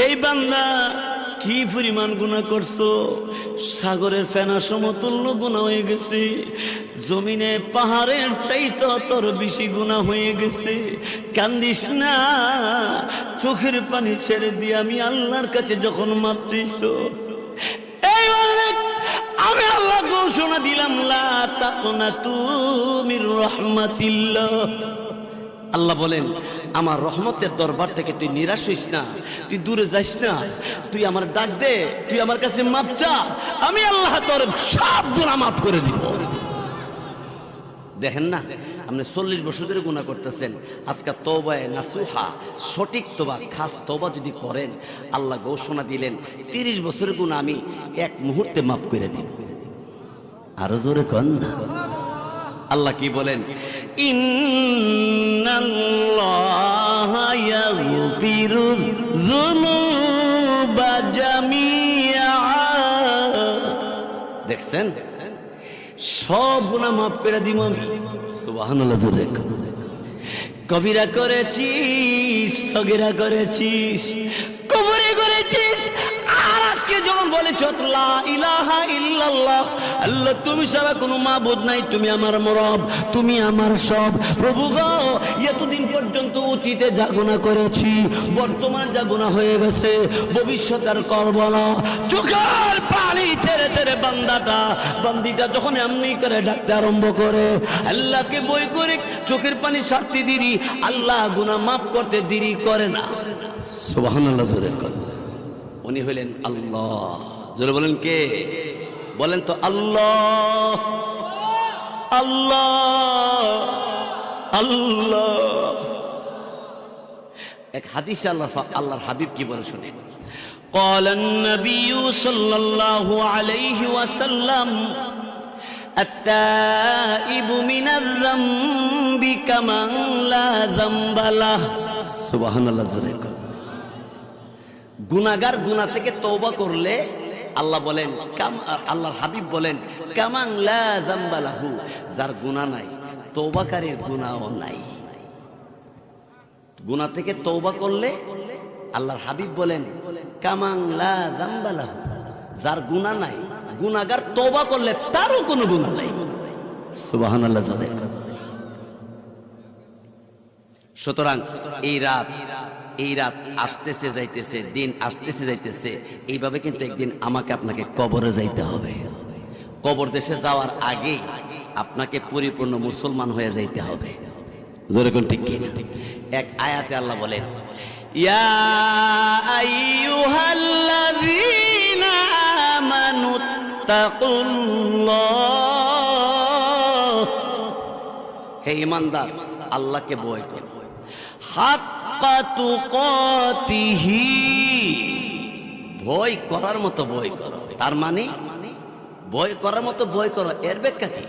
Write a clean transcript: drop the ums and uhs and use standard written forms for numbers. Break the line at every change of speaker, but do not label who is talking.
এই বান্দা কি পরিমাণ গুনাহ করছো, সাগরের ফেনা সমতুল্য গুনাহ হয়ে গেছে, জমিনে পাহাড়ের চাইতে তোর বেশি গুনাহ হয়ে গেছে। কান্দিস না, চোখের পানি ছেড়ে দিয়ে আমি আল্লাহর কাছে যখন মাপ চাইছো, আমি আল্লাহ ঘোষণা দিলাম লা তাকনাতু মির রাহমাতিল্লাহ। আল্লাহ বলেন আমার রহমতের দরবার থেকে তুই নিরাশ হইস না, তুই দূরে যাইস না, তুই আমার ডাক দে, তুই আমার কাছে মাপ চা, আমি আল্লাহ তোর সব গুনাহ মাফ করে দিব। দেখেন না, আপনি 40 বছর ধরে গুনাহ করতেছেন, আজকে তওবায়ে নাসুহা, সঠিক তওবা, খাস তওবা যদি করেন, আল্লাহ ঘোষণা দিলেন 30 বছরের গুনাহ আমি এক মুহূর্তে মাফ করে দিব। আরো জোরে কন না। আল্লাহ কি বলেন? ইন্নাল্লাহা ইয়াগফিরুয যুনুবা জামিআ। দেখছেন, সব গুনাহ মাফ করে দিব আমি। সুবহানাল্লাহ জোরে। কবিরা করেছিস, সগীরা করেছিস, কবরে করেছিস, আর আজকে যখন বলেছ লা ইলাহা ইল্লাল্লাহ, আল্লাহ তুমি ছাড়া কোনো মাবুদ নাই, তুমি আমার রব, তুমি আমার সব। প্রভু গো, এতদিন পর্যন্ত অতীতে যা গুনাহ করেছি, বর্তমান যা গুনাহ হয়ে গেছে, ভবিষ্যৎ আর করব না। চোখের পানি তেরে তেরে বান্দিটা যখন এমনি করে ডাকতে আরম্ভ করে, আল্লাহকে বই করে চোখের পানি সারতে দেরি, আল্লাহ গুনাহ মাফ করতে দেরি করে না। সুবহানাল্লাহ জোরে কথা। উনি হইলেন আল্লাহ। জোরে বলেন কে? বলেন তো আল্লাহ, আল্লাহ, আল্লাহ। এক হাদিসে আল্লাহর হাবিব কি বলে শুনে, قال النبي صلى الله عليه وسلم التائب من الذنب كمن لا ذنب له। সুবহানাল্লাহ জোরে কথা। গুনাহগার গুনাহ থেকে তওবা করলে আল্লাহ বলেন, আল্লাহর হাবিব বলেন, কামান লা যামবা লাহু, যার গুনাহ নাই, তওবাকারীর গুনাহও নাই। গুনাহ থেকে তওবা করলে আল্লাহর হাবিব বলেন, কামান লা যামবা লাহু, যার গুনাহ নাই, গুনাহগার তওবা করলে তারও কোনো গুনাহ নাই। সুবহানাল্লাহ জোরে। সুতরাং এই রাত আসতেছে যাইতেছে, দিন আসতেছে যাইতেছে, এইভাবে কিন্তু একদিন আমাকে আপনাকে কবরে যাইতে হবে। কবর দেশে যাওয়ার আগে আপনাকে পরিপূর্ণ মুসলমান হয়ে যাইতে হবে। জোরে কোন ঠিক কিনা? এক আয়াতে আল্লাহ বলেন, ইয়া আইয়ুহাল্লাযীনা আমানুত্তাকুল্লাহ, হে ঈমানদার, আল্লাহকে ভয় করো, হাক্কা তুকাতিহি, ভয় করার মতো ভয় করো। তার মানে ভয় করার মতো ভয় করো, এর ব্যাখ্যা কি?